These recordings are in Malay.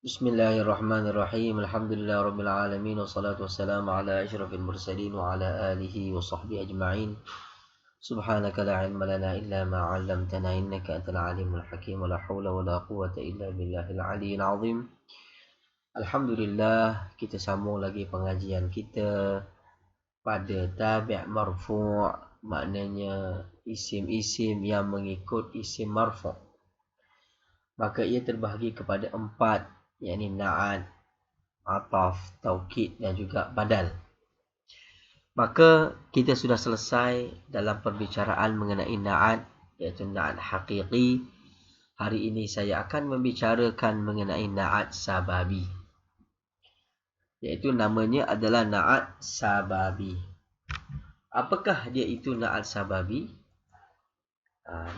Bismillahirrahmanirrahim. Alhamdulillahirabbil alamin wassalatu wassalamu ala asyrafil mursalin wa ala alihi wa sahbihi ajma'in. Subhanaka la ilma lana illa ma 'allamtana innaka antal alimul hakim wa la haula wa la quwwata illa billahil aliyyil azim. Alhamdulillah, kita sambung lagi pengajian kita pada tabi' marfu', maknanya isim-isim yang mengikut isim marfu'. Maka ia terbahagi kepada 4, yakni na'at, ataf, taukid dan juga badal. Maka kita sudah selesai dalam perbicaraan mengenai na'at, iaitu na'at haqiqi. Hari ini saya akan membicarakan mengenai na'at sababi, iaitu namanya adalah na'at sababi. Apakah dia itu na'at sababi?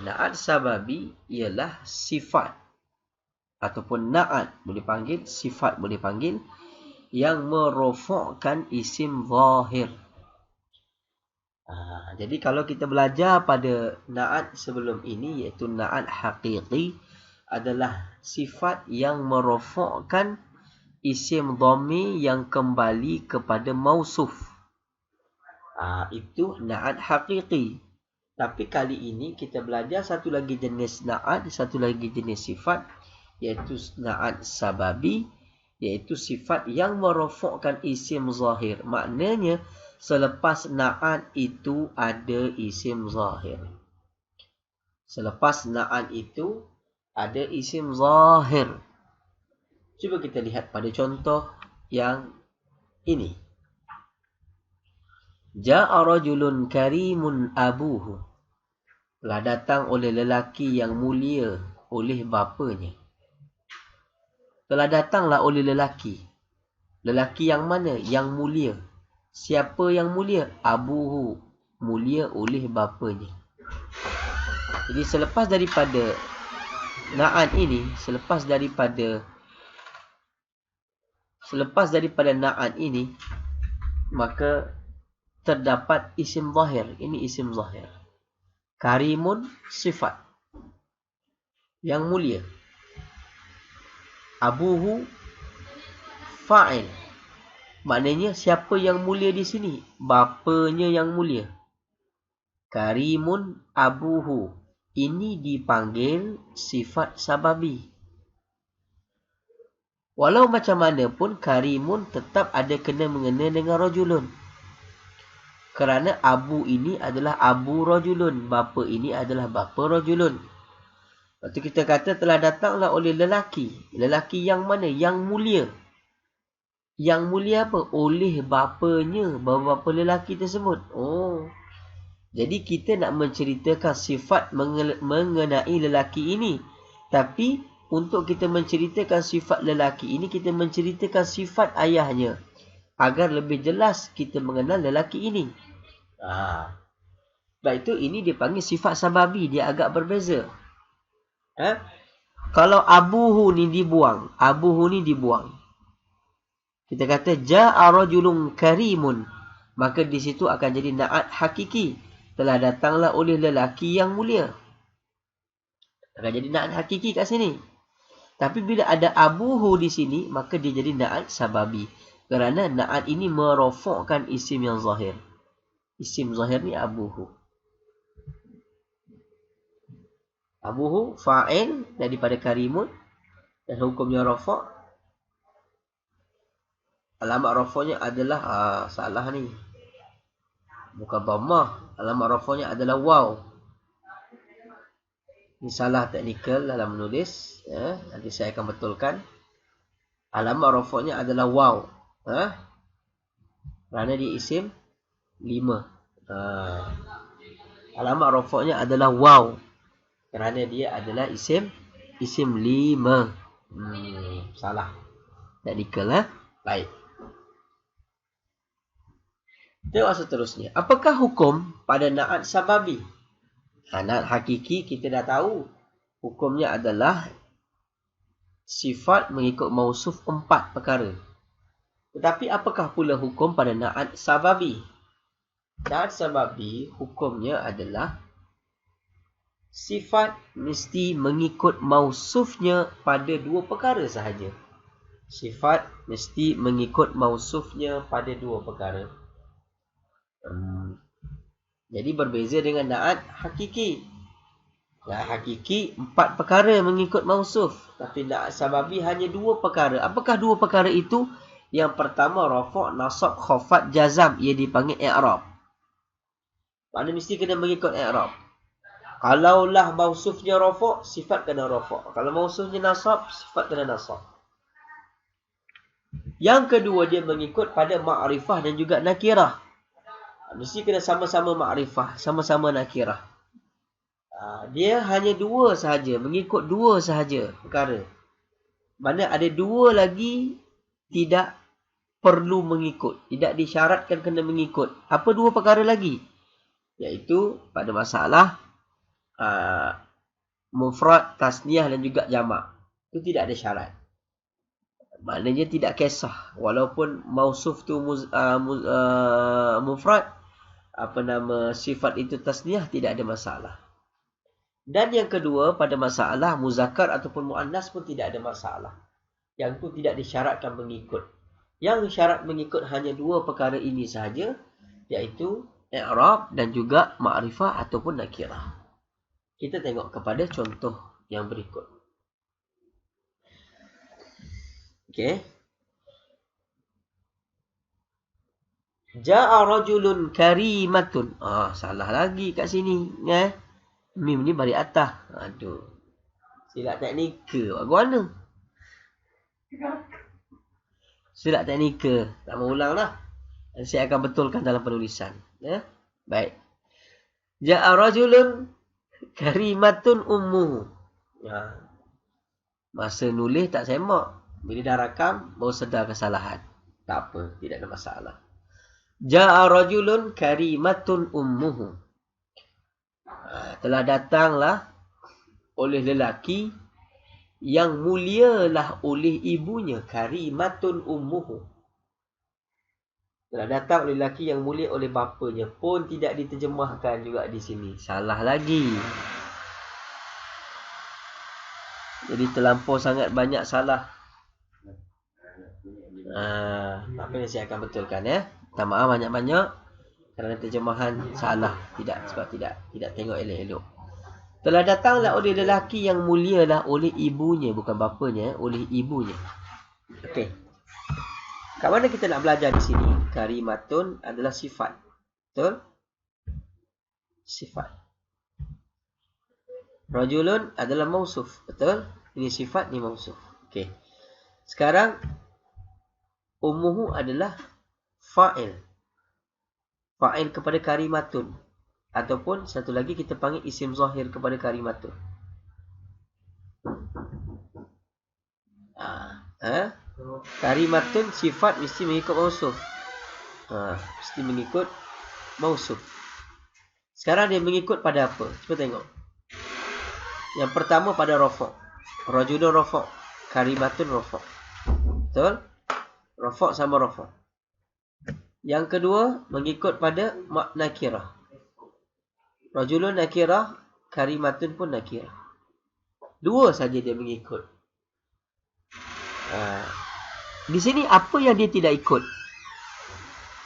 Na'at sababi ialah sifat ataupun na'at, boleh panggil sifat, boleh panggil yang merofokkan isim zahir. Jadi kalau kita belajar pada na'at sebelum ini, iaitu na'at haqiqi, adalah sifat yang merofokkan isim dhamir yang kembali kepada mausuf. Itu na'at haqiqi. Tapi kali ini kita belajar satu lagi jenis na'at, satu lagi jenis sifat, iaitu na'at sababi, iaitu sifat yang merofokkan isim zahir. Maknanya selepas na'at itu ada isim zahir. Selepas na'at itu ada isim zahir. Cuba kita lihat pada contoh yang ini. Ja'a rajulun karimun abuhu. Telah datang oleh lelaki yang mulia oleh bapanya. Telah datanglah oleh lelaki. Lelaki yang mana? Yang mulia. Siapa yang mulia? Abuhu. Mulia oleh bapanya. Jadi selepas daripada na'at ini, selepas daripada na'at ini, maka terdapat isim zahir. Ini isim zahir. Karimun sifat yang mulia. Abuhu fa'il. Maknanya siapa yang mulia di sini? Bapanya yang mulia. Karimun abuhu. Ini dipanggil sifat sababi. Walau macam mana pun karimun tetap ada kena-mengena dengan rajulun. Kerana abu ini adalah abu rajulun. Bapa ini adalah bapa rajulun. Lepas kita kata telah datanglah oleh lelaki. Lelaki yang mana? Yang mulia. Yang mulia apa? Oleh bapanya. Bapa lelaki tersebut. Jadi kita nak menceritakan sifat mengenai lelaki ini. Tapi untuk kita menceritakan sifat lelaki ini, kita menceritakan sifat ayahnya. Agar lebih jelas kita mengenal lelaki ini. Sebab itu ini dipanggil sifat sababi. Dia agak berbeza. Kalau abuhu ni dibuang, kita kata ja'a rajulun karimun, maka di situ akan jadi na'at hakiki. Telah datanglah oleh lelaki yang mulia. Akan jadi na'at hakiki kat sini. Tapi bila ada abuhu di sini, maka dia jadi na'at sababi. Kerana na'at ini merofokkan isim yang zahir. Isim zahir ni abuhu. Abuhu fa'il daripada karimun dan hukumnya rafa'. Alamat rafa'nya adalah salah ni. Bukan dhammah. Alamat rafa'nya adalah waw. Ini salah teknikal dalam menulis. Nanti saya akan betulkan. Alamat rafa'nya adalah waw. Kerana dia isim 5. Alamat rafa'nya adalah waw. Kerana dia adalah isim 5. Salah. Teknikal. Baik. Tengok seterusnya. Apakah hukum pada na'at sababi? Na'at hakiki kita dah tahu. Hukumnya adalah sifat mengikut mausuf 4 perkara. Tetapi apakah pula hukum pada na'at sababi? Na'at sababi hukumnya adalah sifat mesti mengikut mausufnya pada 2 perkara sahaja. Sifat mesti mengikut mausufnya pada dua perkara. Jadi berbeza dengan na'at hakiki. Na'at hakiki 4 perkara mengikut mausuf. Tapi na'at sababi hanya 2 perkara. Apakah 2 perkara itu? Yang pertama rafa', nasab, khafat, jazam. Ia dipanggil i'rab. Mana mesti kena mengikut i'rab. Kalaulah mausufnya rafa', sifat kena rafa'. Kalau mausufnya nasab, sifat kena nasab. Yang kedua dia mengikut pada ma'rifah dan juga nakirah. Mesti kena sama-sama ma'rifah, sama-sama nakirah. Dia hanya 2 sahaja, mengikut 2 sahaja perkara. Mana ada 2 lagi tidak perlu mengikut, tidak disyaratkan kena mengikut. Apa 2 perkara lagi? Iaitu pada masalah mufrad, tasniah dan juga jamak. Itu tidak ada syarat. Maknanya tidak kisah. Walaupun mausuf tu mufrad, sifat itu tasniah, tidak ada masalah. Dan yang kedua, pada masalah muzakkar ataupun muannas pun tidak ada masalah. Yang itu tidak disyaratkan mengikut. Yang syarat mengikut hanya 2 perkara ini sahaja, iaitu i'rab dan juga ma'rifah ataupun nakirah. Kita tengok kepada contoh yang berikut. Okey. Ja'a rajulun karimatun. Salah lagi kat sini. Mim ni balik atas. Aduh. Silap teknikal. Bagaimana? Silap teknikal. Tak mau ulang lah. Saya akan betulkan dalam penulisan. Baik. Ja'a rajulun karimatun ummuhu. Masa nulis tak semak. Bila dah rakam, baru sedar kesalahan. Tak apa. Tidak ada masalah. Ja'a rajulun karimatun ummuhu. Telah datanglah oleh lelaki yang mulialah oleh ibunya. Karimatun ummuhu. Telah datang oleh lelaki yang mulia oleh bapanya. Pun tidak diterjemahkan juga di sini. Salah lagi. Jadi terlampau sangat banyak salah. Apa yang saya akan betulkan Minta maaf banyak-banyak kerana terjemahan salah. Sebab tidak tengok elok-elok. Telah datanglah oleh lelaki yang mulialah oleh ibunya. Bukan bapanya, oleh ibunya. Okey. Kat mana kita nak belajar di sini? Karimatun adalah sifat. Betul? Sifat. Rajulun adalah mausuf. Betul? Ini sifat, ni mausuf. Okey. Sekarang ummuhu adalah fa'il. Fa'il kepada karimatun. Ataupun satu lagi kita panggil isim zahir kepada karimatun. Karimatun sifat mesti mengikut mausuf. Mesti mengikut mausuf. Sekarang dia mengikut pada apa? Cuba tengok. Yang pertama pada rafa'. Rajulun rafa'. Karimatun rafa'. Betul? Rafa' sama rafa'. Yang kedua mengikut pada nakirah. Rajulun nakirah, karimatun pun nakirah. 2 saja dia mengikut. Di sini apa yang dia tidak ikut?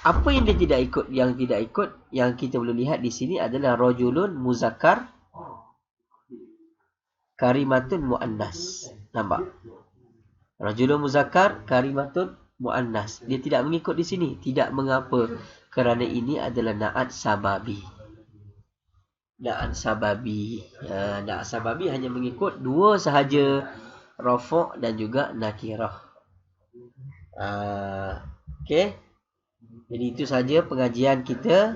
Apa yang dia tidak ikut? Yang tidak ikut, yang kita boleh lihat di sini adalah rajulun muzakkar, karimatun muannas. Nampak? Rajulun muzakkar, karimatun muannas. Dia tidak mengikut di sini. Tidak mengapa. Kerana ini adalah na'at sababi. Na'at sababi. Na'at sababi hanya mengikut 2 sahaja. Rafa' dan juga nakirah. Okey. Jadi itu saja pengajian kita.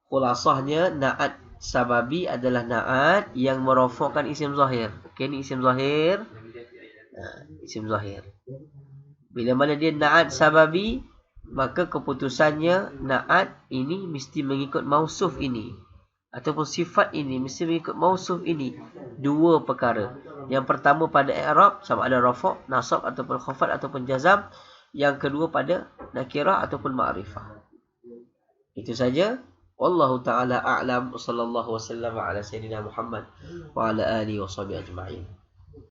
Khulasahnya na'at sababi adalah na'at yang merafa'kan isim zahir. Okey, ni isim zahir. Isim zahir. Bila mana dia na'at sababi, maka keputusannya na'at ini mesti mengikut mausuf ini. Ataupun sifat ini mesti mengikut mausuf ini. 2 perkara. Yang pertama pada i'rab, sama ada rafa', nasab ataupun khafat ataupun jazam. Yang kedua pada nakirah ataupun ma'rifah. Itu saja. Wallahu ta'ala a'lam. Sallallahu wasallam ala sayyidina Muhammad wa ala alihi wa sahbihi ajma'in.